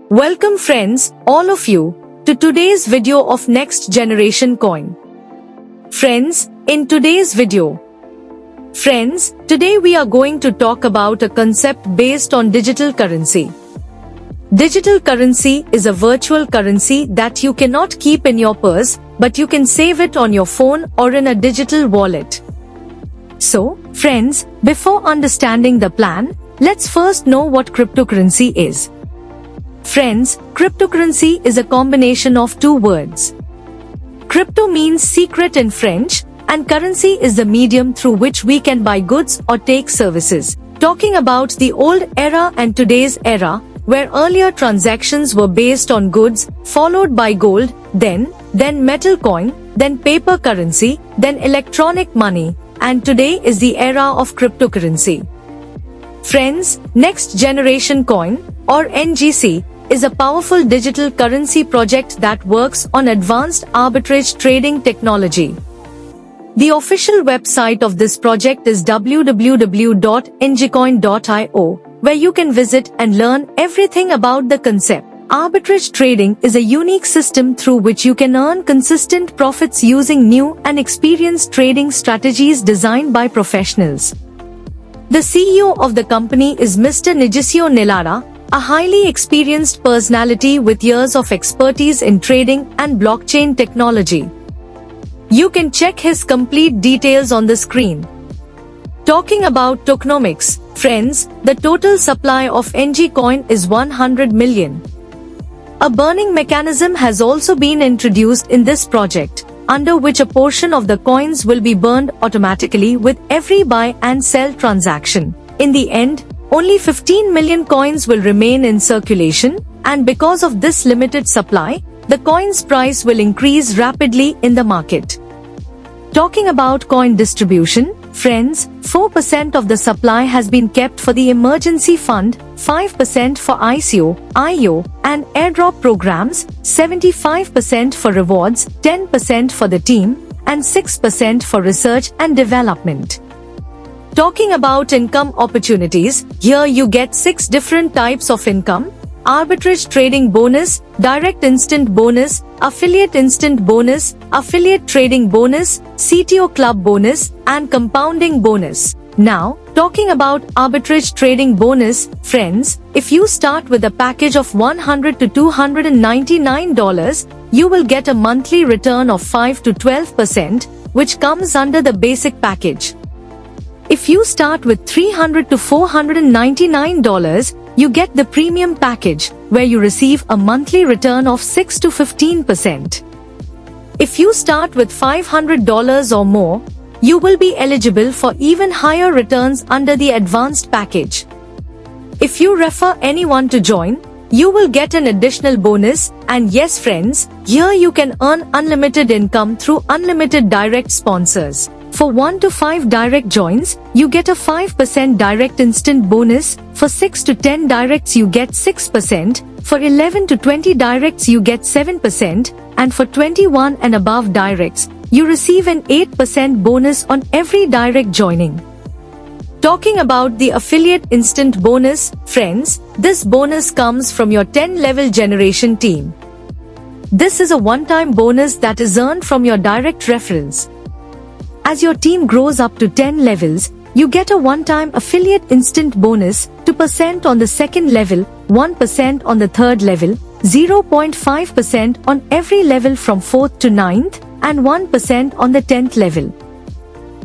Welcome friends, all of you, to today's video of Next Generation Coin. Friends, in today's video, today we are going to talk about a concept based on digital currency. Digital currency is a virtual currency that you cannot keep in your purse, but you can save it on your phone or in a digital wallet. So, friends, before understanding the plan, let's first know what cryptocurrency is. Friends, cryptocurrency is a combination of two words. Crypto means secret in French, and currency is the medium through which we can buy goods or take services. Talking about the old era and today's era, where earlier transactions were based on goods, followed by gold, then metal coin, then paper currency, then electronic money, and today is the era of cryptocurrency. Friends, Next Generation Coin, or NGC, is a powerful digital currency project that works on advanced arbitrage trading technology. The official website of this project is www.ngcoin.io, where you can visit and learn everything about the concept. Arbitrage trading is a unique system through which you can earn consistent profits using new and experienced trading strategies designed by professionals. The CEO of the company is Mr. Nigesio Nilara, a highly experienced personality with years of expertise in trading and blockchain technology. You can check his complete details on the screen. Talking about tokenomics, friends, the total supply of NG coin is 100 million. A burning mechanism has also been introduced in this project, under which a portion of the coins will be burned automatically with every buy and sell transaction. In the end, only 15 million coins will remain in circulation, and because of this limited supply, the coin's price will increase rapidly in the market. Talking about coin distribution, friends, 4% of the supply has been kept for the emergency fund, 5% for ICO, IO, and airdrop programs, 75% for rewards, 10% for the team, and 6% for research and development. Talking about income opportunities, here you get 6 different types of income: arbitrage trading bonus, direct instant bonus, affiliate instant bonus, affiliate trading bonus, CTO club bonus, and compounding bonus. Now, talking about arbitrage trading bonus, friends, if you start with a package of $100 to $299, you will get a monthly return of 5 to 12%, which comes under the basic package. If you start with $300 to $499, you get the premium package, where you receive a monthly return of 6 to 15%. If you start with $500 or more, you will be eligible for even higher returns under the advanced package. If you refer anyone to join, you will get an additional bonus, and yes friends, here you can earn unlimited income through unlimited direct sponsors. For 1 to 5 direct joins, you get a 5% direct instant bonus, for 6 to 10 directs you get 6%, for 11 to 20 directs you get 7%, and for 21 and above directs, you receive an 8% bonus on every direct joining. Talking about the affiliate instant bonus, friends, this bonus comes from your 10-level generation team. This is a one-time bonus that is earned from your direct referrals. As your team grows up to 10 levels, you get a one-time affiliate instant bonus, 2% on the second level, 1% on the third level, 0.5% on every level from 4th to 9th, and 1% on the 10th level.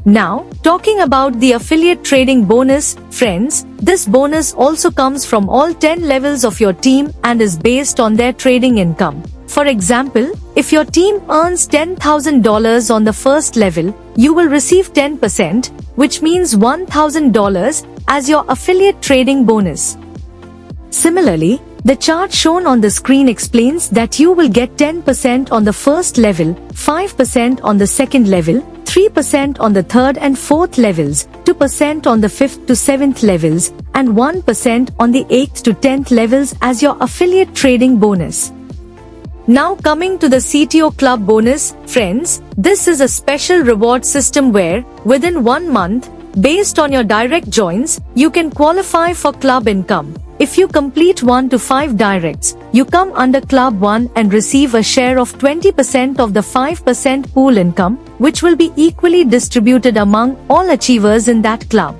Now, talking about the affiliate trading bonus, friends, this bonus also comes from all 10 levels of your team and is based on their trading income. For example, if your team earns $10,000 on the first level, you will receive 10%, which means $1,000, as your affiliate trading bonus. Similarly, the chart shown on the screen explains that you will get 10% on the first level, 5% on the second level, 3% on the third and fourth levels, 2% on the 5th to 7th levels, and 1% on the 8th to 10th levels as your affiliate trading bonus. Now coming to the CTO Club bonus, friends, this is a special reward system where, within 1 month, based on your direct joins, you can qualify for club income. If you complete 1 to 5 directs, you come under Club 1 and receive a share of 20% of the 5% pool income, which will be equally distributed among all achievers in that club.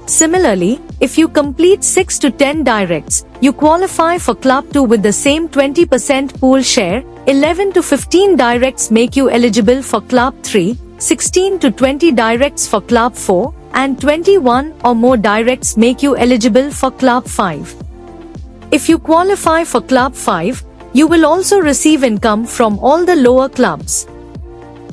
Similarly, if you complete 6 to 10 directs, you qualify for Club 2 with the same 20% pool share. 11 to 15 directs make you eligible for Club 3, 16 to 20 directs for Club 4, and 21 or more directs make you eligible for Club 5. If you qualify for Club 5, you will also receive income from all the lower clubs.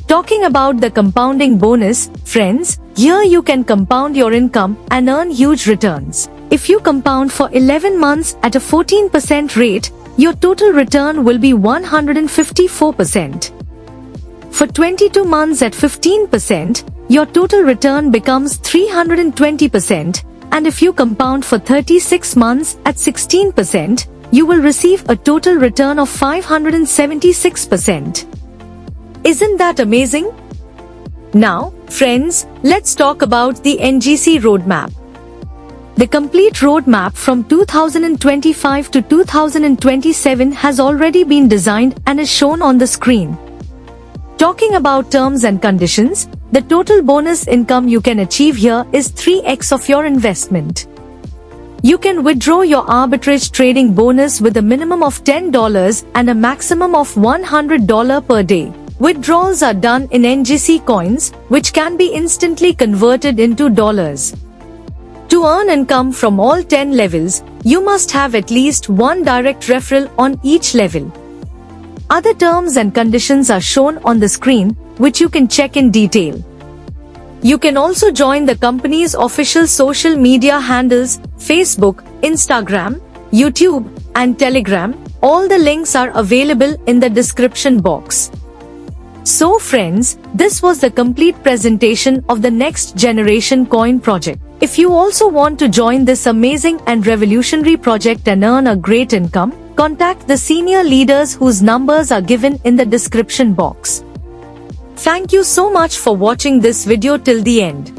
Talking about the compounding bonus, friends, here you can compound your income and earn huge returns. If you compound for 11 months at a 14% rate, your total return will be 154%. For 22 months at 15%, your total return becomes 320%, and if you compound for 36 months at 16%, you will receive a total return of 576%. Isn't that amazing? Now, friends, let's talk about the NGC roadmap. The complete roadmap from 2025 to 2027 has already been designed and is shown on the screen. Talking about terms and conditions, the total bonus income you can achieve here is 3x of your investment. You can withdraw your arbitrage trading bonus with a minimum of $10 and a maximum of $100 per day. Withdrawals are done in NGC coins, which can be instantly converted into dollars. To earn income from all 10 levels, you must have at least one direct referral on each level. Other terms and conditions are shown on the screen, which you can check in detail. You can also join the company's official social media handles, Facebook, Instagram, YouTube, and Telegram. All the links are available in the description box. So friends, this was the complete presentation of the Next Generation Coin project. If you also want to join this amazing and revolutionary project and earn a great income, contact the senior leaders whose numbers are given in the description box. Thank you so much for watching this video till the end.